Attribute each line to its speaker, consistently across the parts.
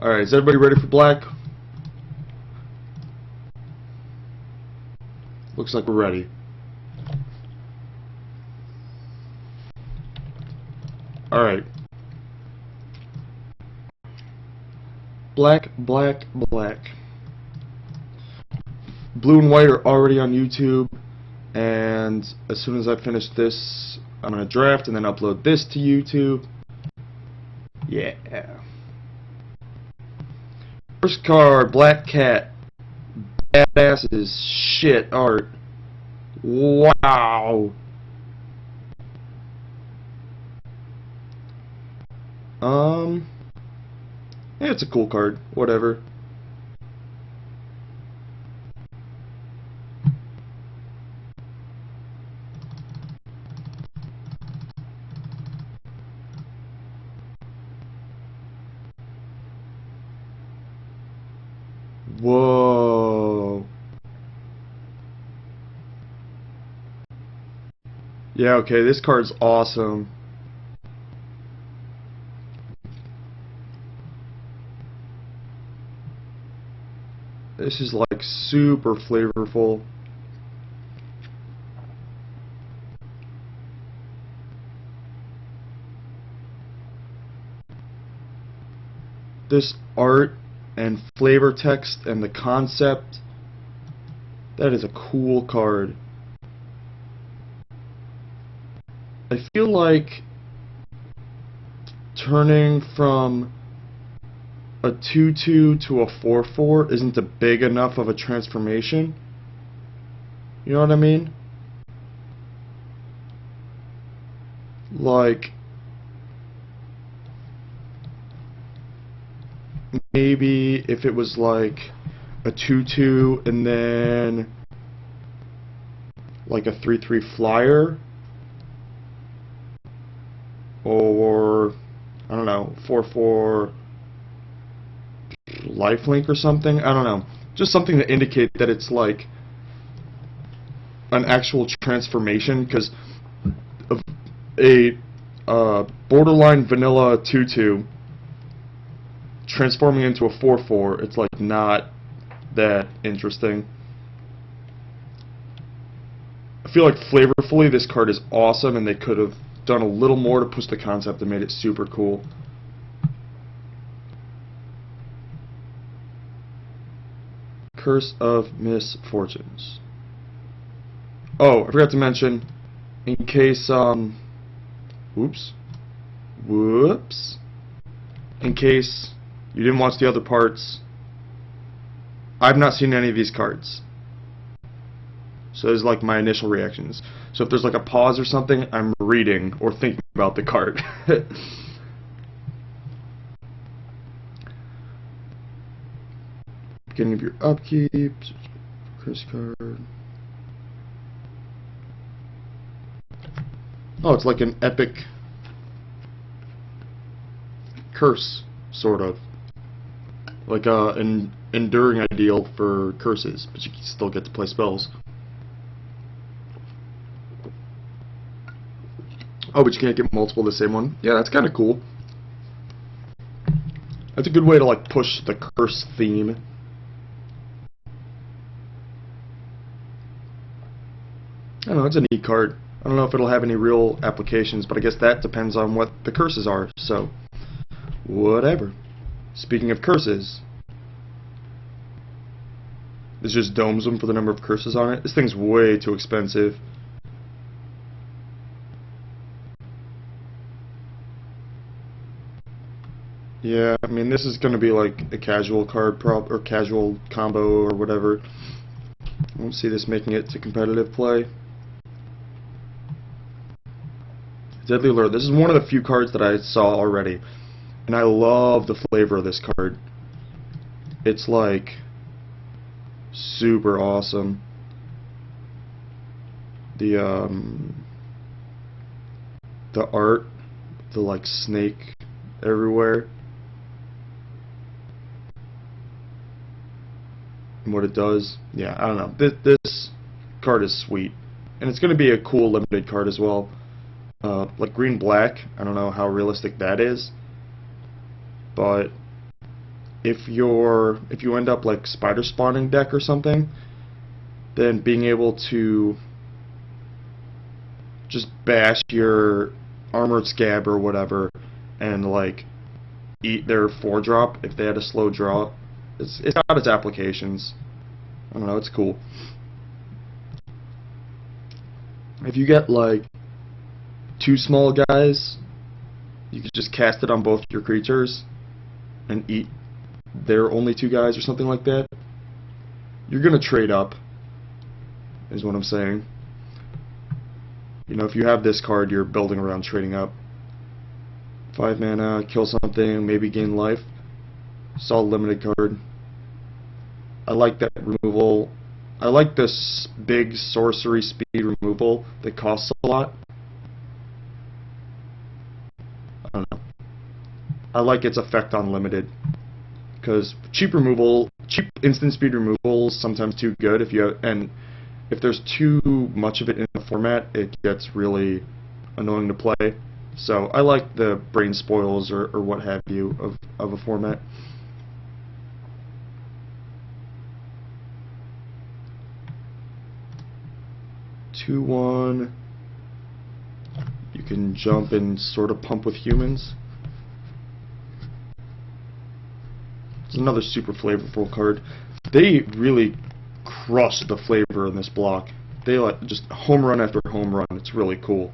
Speaker 1: Alright, is everybody ready for black? Looks like we're ready. Alright. Black, black, black. Blue and white are already on YouTube, and as soon as I finish this, I'm going to draft and then upload this to YouTube. Yeah. First card, Black Cat. Badass as shit art. Wow. Yeah, it's a cool card. Whatever. Whoa. Yeah, okay, this card's awesome. This is like super flavorful. This art and flavor text and the concept, that is a cool card. I feel like turning from a 2/2 to a 4/4 isn't a big enough of a transformation. You know what I mean? Like, maybe if it was like a 2/2 and then like a 3/3 flyer, or I don't know, 4/4 lifelink or something. I don't know, just something to indicate that it's like an actual transformation, because of a borderline vanilla 2/2 transforming into a 4/4, it's like not that interesting. I feel like flavorfully this card is awesome, and they could have done a little more to push the concept and made it super cool. Curse of Misfortunes. Oh, I forgot to mention, in case, whoops, in case you didn't watch the other parts, I've not seen any of these cards. So this is like my initial reactions. So if there's like a pause or something, I'm reading or thinking about the card. Beginning of your upkeep, curse card. Oh, it's like an epic curse, sort of. Like an enduring ideal for curses, but you can still get to play spells. Oh, but you can't get multiple of the same one? Yeah, that's kind of cool. That's a good way to like push the curse theme. I don't know, it's a neat card. I don't know if it'll have any real applications, but I guess that depends on what the curses are, so whatever. Speaking of curses, this just domes them for the number of curses on it. This thing's way too expensive. Yeah, I mean, this is going to be like a casual card or casual combo or whatever. I don't see this making it to competitive play. Deadly Alert. This is one of the few cards that I saw already, and I love the flavor of this card. It's like super awesome. The art, the like snake everywhere, and what it does. Yeah, I don't know. This card is sweet, and it's going to be a cool limited card as well. Like green black, I don't know how realistic that is, but if you end up like spider spawning deck or something, then being able to just bash your armored scab or whatever and like eat their 4-drop if they had a slow draw. It's got its applications. I don't know, it's cool. If you get like 2 small guys, you can just cast it on both your creatures and eat their only 2 guys or something like that. You're gonna trade up, is what I'm saying. You know, if you have this card, you're building around trading up. 5 mana, kill something, maybe gain life. Solid limited card. I like that removal. I like this big sorcery speed removal that costs a lot. I don't know. I like its effect on limited, because cheap instant speed removal is sometimes too good and if there's too much of it in the format, it gets really annoying to play. So I like the brain spoils or what have you of a format. Two one. You can jump and sort of pump with humans. It's another super flavorful card. They really crush the flavor in this block. They like just home run after home run. It's really cool.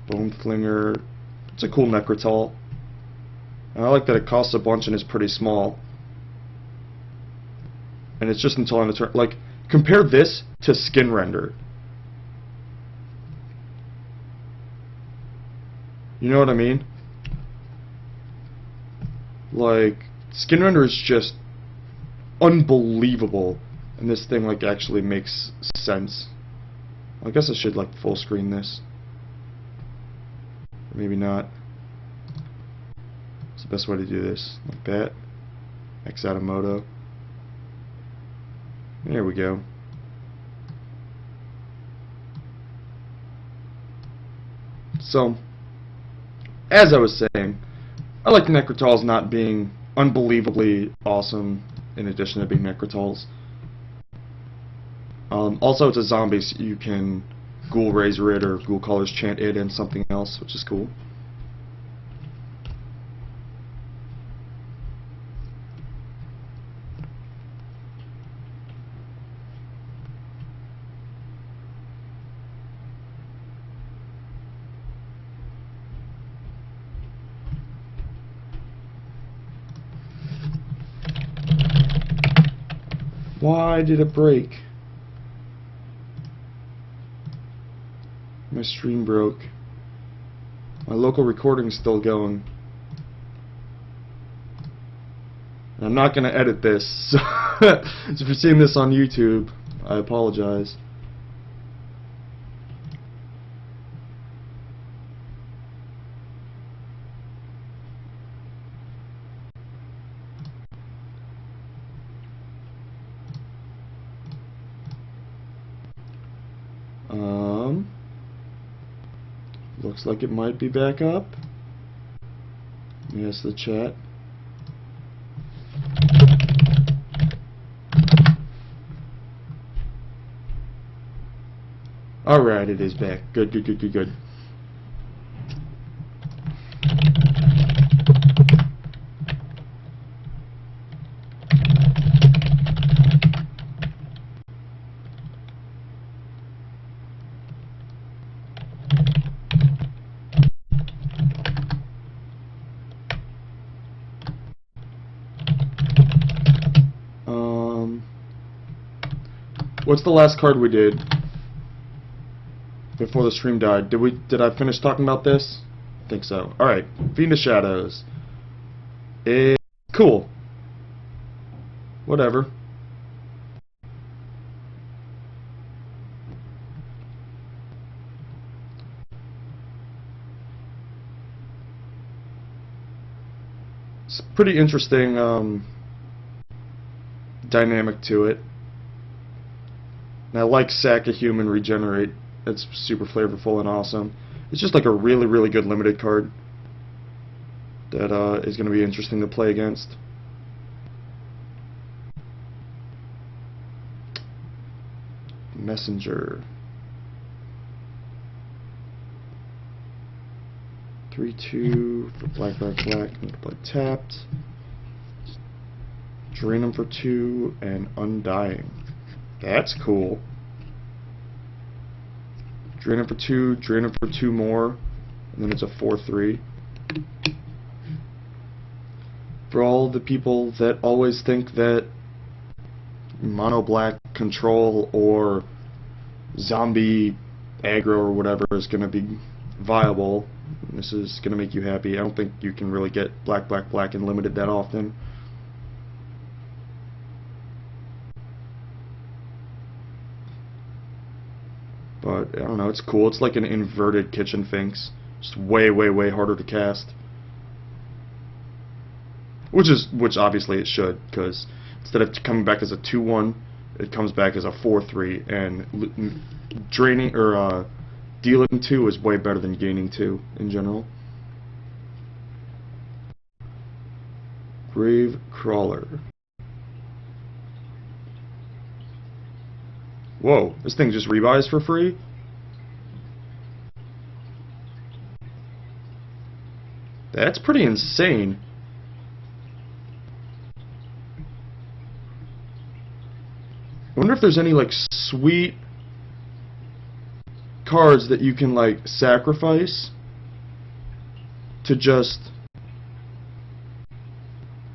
Speaker 1: Bone Flinger. It's a cool Necrotal. And I like that it costs a bunch and is pretty small. And it's just until on the turn. Like, compare this to Skin Render. You know what I mean? Like, Skin Render is just unbelievable, and this thing like actually makes sense. I guess I should like full screen this. Or maybe not. What's the best way to do this? Like that. X out of Moto. There we go. So, as I was saying, I like Necrotals not being unbelievably awesome in addition to being Necrotals. Also, it's a zombie, so you can Ghoul Razor it or Ghoul Colors Chant it and something else, which is cool. Why did it break? My stream broke. My local recording's still going. And I'm not going to edit this. So if you're seeing this on YouTube, I apologize. Looks like it might be back up. Yes, the chat. Alright, it is back. Good, good, good, good, good. What's the last card we did before the stream died? Did I finish talking about this? I think so. Alright, Fiend of Shadows. It's cool. Whatever. It's pretty interesting dynamic to it. And I like Sacher Human Regenerate. It's super flavorful and awesome. It's just like a really, really good limited card. that is going to be interesting to play against. Messenger. 3/2 for black, black, black, multiply tapped. Drain them for 2 and Undying. That's cool. Drain them for 2, drain them for 2 more, and then it's a 4/3. For all the people that always think that mono black control or zombie aggro or whatever is going to be viable, this is going to make you happy. I don't think you can really get black, black, black in limited that often. But I don't know, it's cool. It's like an inverted Kitchen Finks. Just way, way, way harder to cast. Which obviously it should, because instead of coming back as a 2/1, it comes back as a 4/3, and draining or dealing 2 is way better than gaining 2 in general. Grave Crawler. Whoa, this thing just rebuys for free? That's pretty insane. I wonder if there's any like sweet cards that you can like sacrifice to just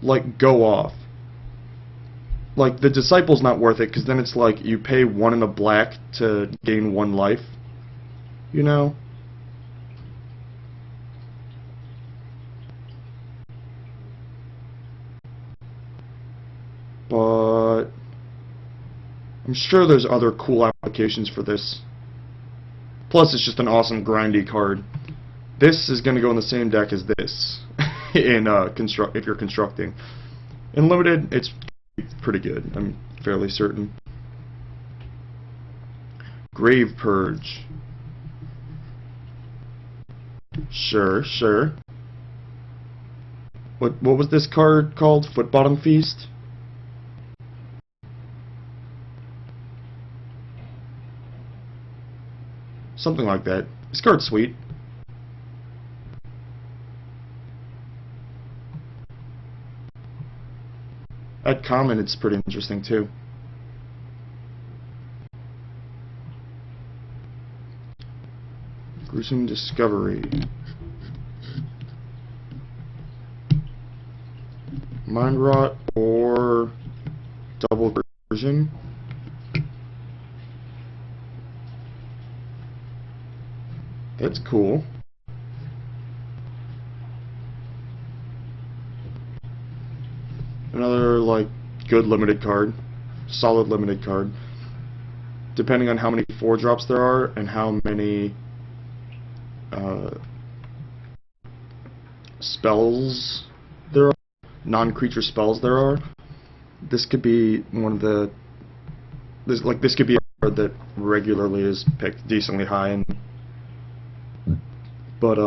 Speaker 1: like go off. Like the Disciple's not worth it because then it's like you pay 1 in a black to gain 1 life, you know? But I'm sure there's other cool applications for this. Plus, it's just an awesome grindy card. This is going to go in the same deck as this in if you're constructing. In limited, it's pretty good. I'm fairly certain. Grave Purge. Sure, sure. What was this card called? Foot Bottom Feast? Something like that. This card's sweet. At common, it's pretty interesting too. Gruesome Discovery. Mind Rot or Double Version. That's cool. Another like good limited card, solid limited card. Depending on how many 4-drops there are and how many spells there are, non-creature spells there are, this could be one of the this could be a card that regularly is picked decently high, and but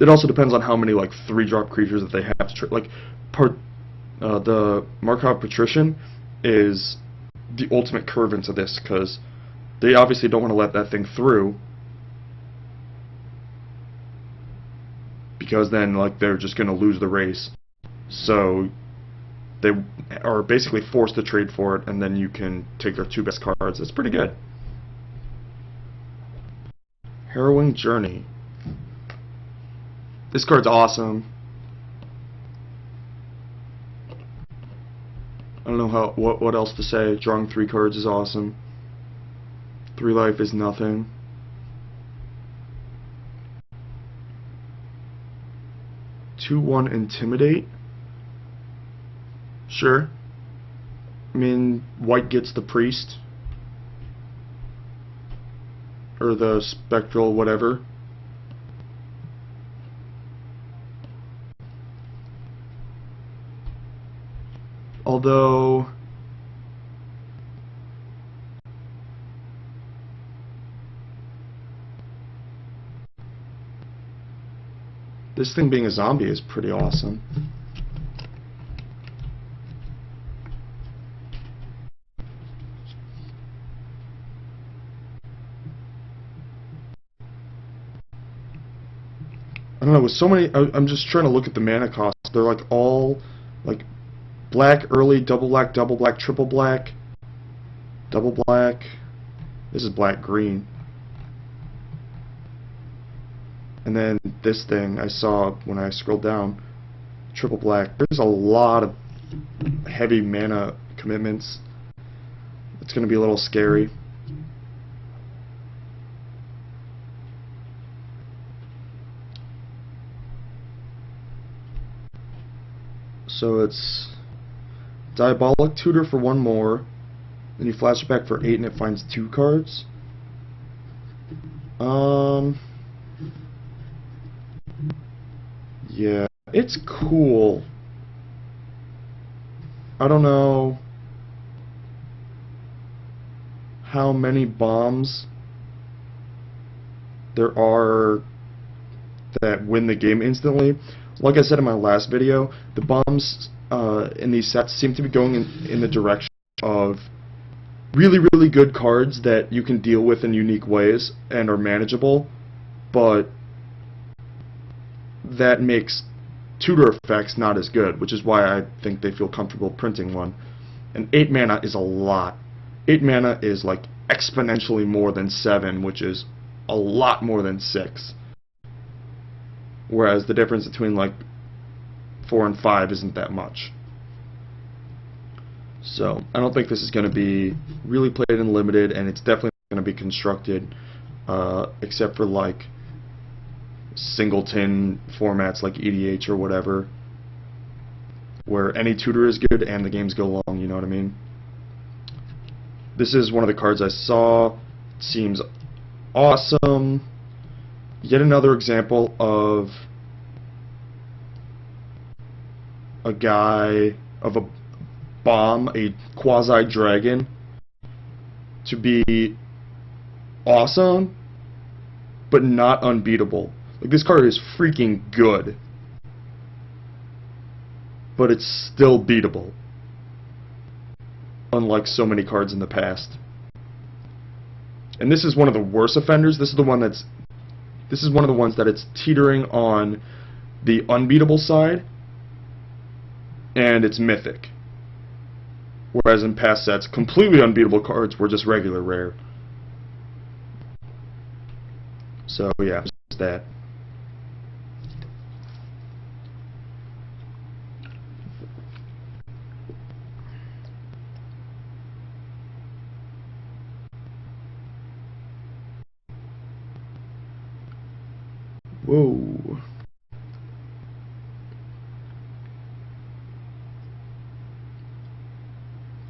Speaker 1: it also depends on how many like 3-drop creatures that they have to like the Markov Patrician is the ultimate curve into this, because they obviously don't want to let that thing through, because then like they're just going to lose the race. So they are basically forced to trade for it, and then you can take their 2 best cards. It's pretty good. Harrowing Journey. This card's awesome. I don't know what else to say. Drawing 3 cards is awesome. 3 life is nothing. Two-one Intimidate. Sure. I mean, white gets the Priest. Or the Spectral whatever. Although This thing being a zombie is pretty awesome. I don't know, with so many, I'm just trying to look at the mana costs. They're like all, like, black early, double black, triple black, double black. This is black green. And then this thing I saw when I scrolled down, triple black. There's a lot of heavy mana commitments. It's going to be a little scary. So it's Diabolic Tutor for 1 more. Then you flash it back for 8 and it finds 2 cards. Yeah, it's cool. I don't know how many bombs there are that win the game instantly. Like I said in my last video, the bombs in these sets seem to be going in the direction of really, really good cards that you can deal with in unique ways and are manageable, but that makes tutor effects not as good, which is why I think they feel comfortable printing one. And 8 mana is a lot. 8 mana is like exponentially more than 7, which is a lot more than 6. Whereas the difference between like 4 and 5 isn't that much. So I don't think this is going to be really played in limited, and it's definitely going to be constructed, except for like singleton formats like EDH or whatever, where any tutor is good and the games go long, you know what I mean? This is one of the cards I saw. It seems awesome. Yet another example of a guy, of a bomb, a quasi-dragon, to be awesome, but not unbeatable. Like, this card is freaking good, but it's still beatable, unlike so many cards in the past. And this is one of the worst offenders. This is one of the ones that it's teetering on the unbeatable side, and it's mythic. Whereas in past sets, completely unbeatable cards were just regular rare. So yeah, just that. Whoa.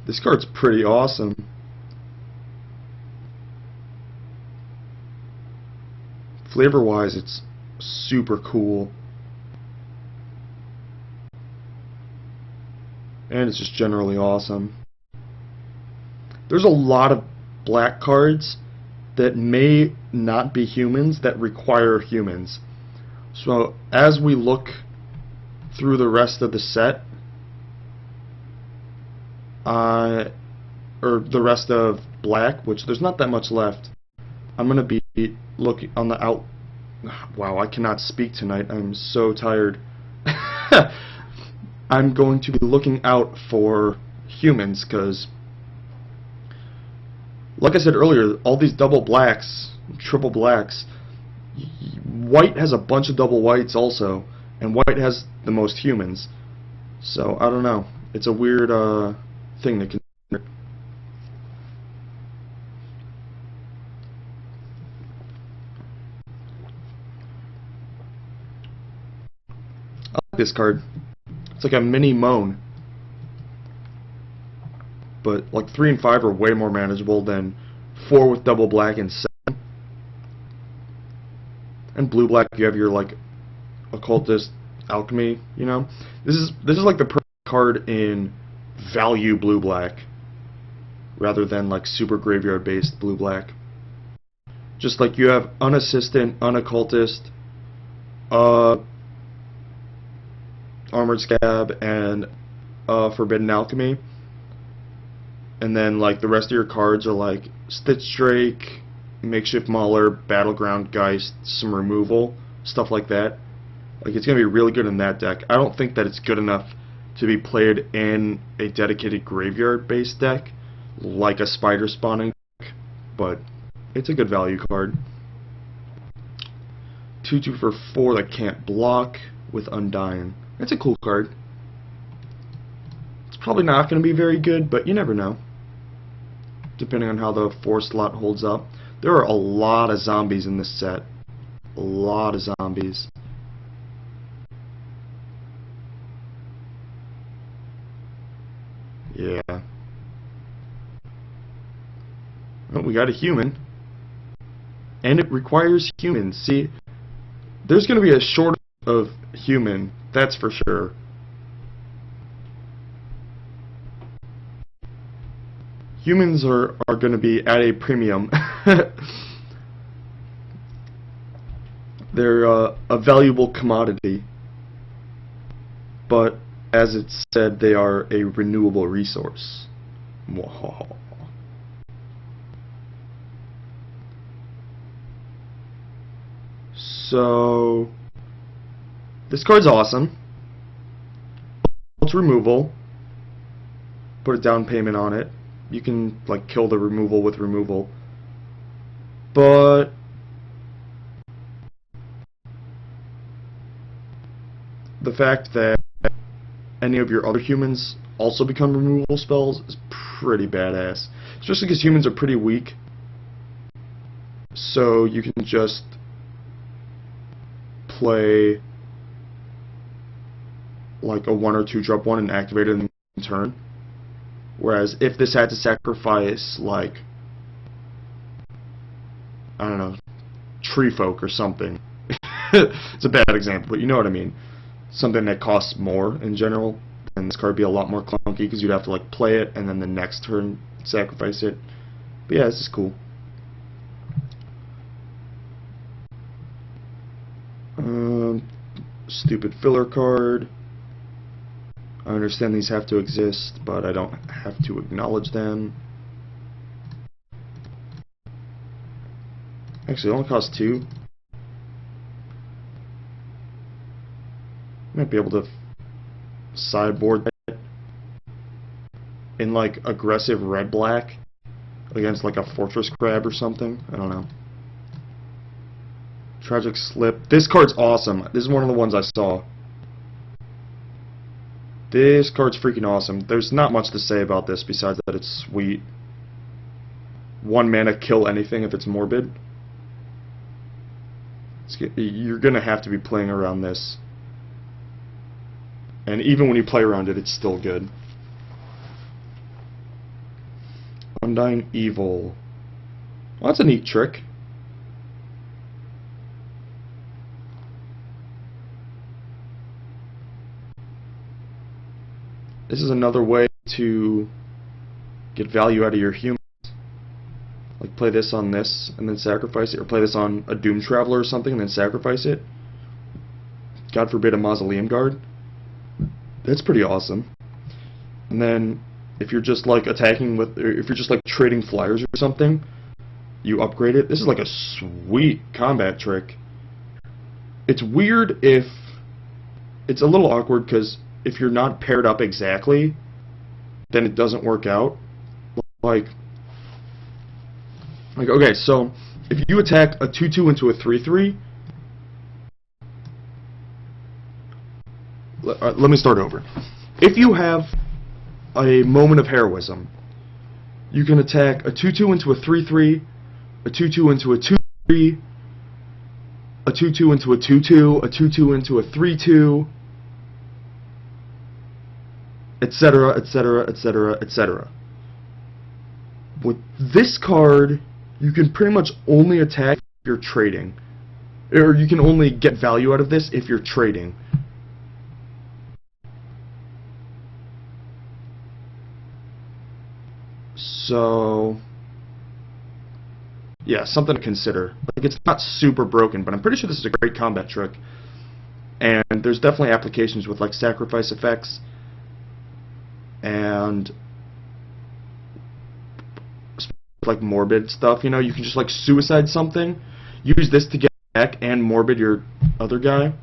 Speaker 1: This card's pretty awesome. Flavor-wise, it's super cool. And it's just generally awesome. There's a lot of black cards that may not be humans that require humans. So as we look through the rest of the set, or the rest of black, which there's not that much left, I'm going to be looking on the out... Wow, I cannot speak tonight. I'm so tired. I'm going to be looking out for humans, because, like I said earlier, all these double blacks, triple blacks, white has a bunch of double whites also, and white has the most humans. So, I don't know. It's a weird thing that can... I like this card. It's like a mini Moan. But like 3 and 5 are way more manageable than 4 with double black and 7. And blue black, you have your like occultist alchemy, you know. This is like the perfect card in value blue black, rather than like super graveyard based blue black. Just like you have unassistant, unoccultist, Armored Scab and Forbidden Alchemy. And then like the rest of your cards are like Stitch Drake, Makeshift Mauler, Battleground Geist, some removal, stuff like that. Like it's going to be really good in that deck. I don't think that it's good enough to be played in a dedicated graveyard-based deck, like a Spider Spawning deck, but it's a good value card. 2/2 for 4 that can't block with Undying. It's a cool card. It's probably not going to be very good, but you never know, depending on how the 4 slot holds up. There are a lot of zombies in this set. A lot of zombies. Yeah. Oh, we got a human. And it requires humans. See, there's going to be a shortage of human, that's for sure. Humans are going to be at a premium. They're a valuable commodity. But, as it's said, they are a renewable resource. Whoa. So, this card's awesome. It's removal. Put a down payment on it. You can like kill the removal with removal. But the fact that any of your other humans also become removal spells is pretty badass. Especially because humans are pretty weak. So you can just play like a 1 or 2 drop one and activate it in turn. Whereas if this had to sacrifice like, I don't know, Tree Folk or something. It's a bad example, but you know what I mean. Something that costs more in general, and this card would be a lot more clunky because you'd have to like play it and then the next turn sacrifice it. But yeah, this is cool. Stupid filler card. I understand these have to exist, but I don't have to acknowledge them. Actually, it only costs 2. Might be able to sideboard that in like aggressive red-black against like a Fortress Crab or something. I don't know. Tragic Slip. This card's awesome. This is one of the ones I saw. This card's freaking awesome. There's not much to say about this besides that it's sweet. 1 mana, kill anything if it's morbid. You're gonna have to be playing around this. And even when you play around it, it's still good. Undying Evil. Well, that's a neat trick. This is another way to get value out of your humans. Like play this on this and then sacrifice it, or play this on a Doom Traveler or something and then sacrifice it. God forbid a Mausoleum Guard. That's pretty awesome. And then if you're just like attacking with, or if you're just like trading flyers or something, you upgrade it. This is like a sweet combat trick. It's weird if it's a little awkward because if you're not paired up exactly, then it doesn't work out. Like okay, so if you attack a 2/2 into a 3/3, let me start over. If you have a Moment of Heroism, you can attack a 2/2 into a 3/3, a 2/2 into a 2/3, a 2/2 into a 2/2, a 2/2 into a 3/2, etc., etc., etc., etc. With this card, you can pretty much only attack if you're trading. Or you can only get value out of this if you're trading. So, yeah, something to consider. Like, it's not super broken, but I'm pretty sure this is a great combat trick. And there's definitely applications with like sacrifice effects and like morbid stuff. You know, you can just like suicide something, use this to get back, and morbid your other guy.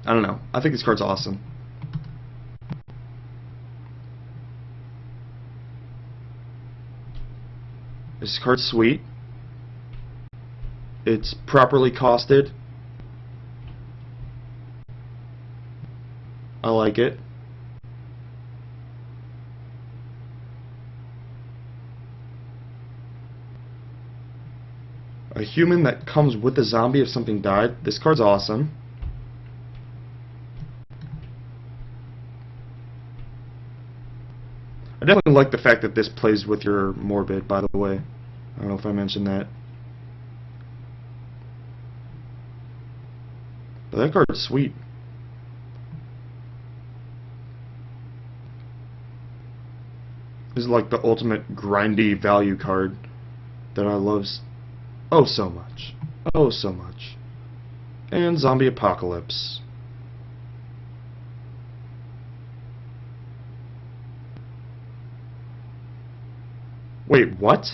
Speaker 1: I don't know. I think this card's awesome. This card's sweet. It's properly costed. I like it. A human that comes with a zombie if something died. This card's awesome. I definitely like the fact that this plays with your morbid, by the way. I don't know if I mentioned that. But that card's sweet. This is like the ultimate grindy value card that I love oh so much. Oh so much. And Zombie Apocalypse. Wait, what?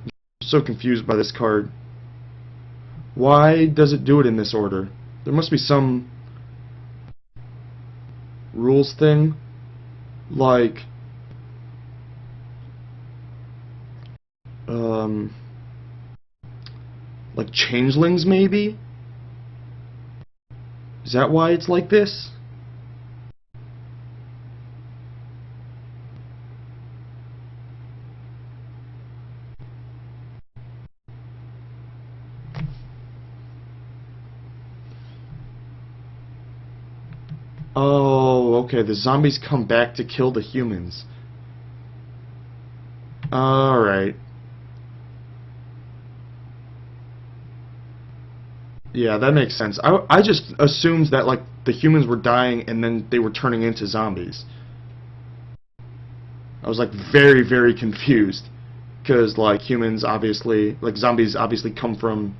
Speaker 1: I'm so confused by this card. Why does it do it in this order? There must be some rules thing, like like changelings maybe? Is that why it's like this? Oh, okay, the zombies come back to kill the humans. Alright. Yeah, that makes sense. I just assumed that, like, the humans were dying and then they were turning into zombies. I was, like, very, very confused. Because, like, humans obviously, like, zombies obviously come from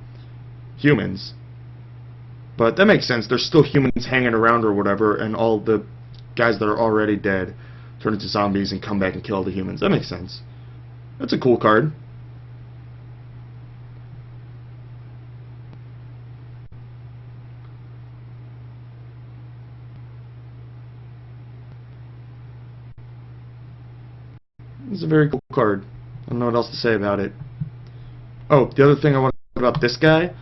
Speaker 1: humans. But that makes sense. There's still humans hanging around or whatever, and all the guys that are already dead turn into zombies and come back and kill the humans. That makes sense. That's a cool card. It's a very cool card. I don't know what else to say about it. Oh, the other thing I want to say about this guy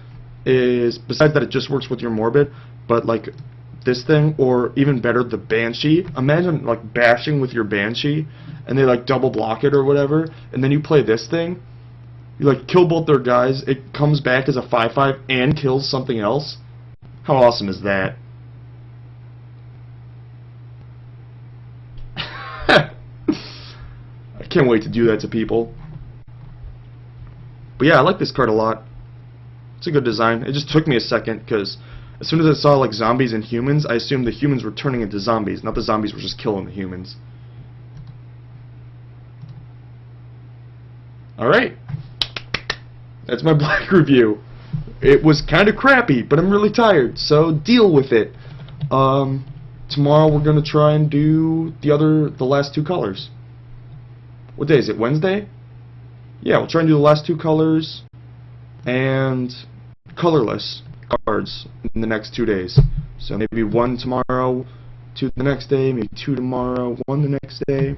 Speaker 1: is, besides that it just works with your morbid, but like this thing, or even better, the Banshee. Imagine like bashing with your Banshee, and they like double block it or whatever, and then you play this thing. You like kill both their guys, it comes back as a 5/5 and kills something else. How awesome is that? I can't wait to do that to people. But yeah, I like this card a lot. It's a good design. It just took me a second, because as soon as I saw like zombies and humans, I assumed the humans were turning into zombies, not the zombies were just killing the humans. Alright. That's my Black review. It was kind of crappy, but I'm really tired, so deal with it. Tomorrow we're going to try and do the last two colors. What day is it? Wednesday? Yeah, we'll try and do the last two colors and colorless cards in the next 2 days. So maybe one tomorrow, two the next day, maybe two tomorrow, one the next day.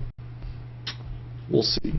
Speaker 1: We'll see.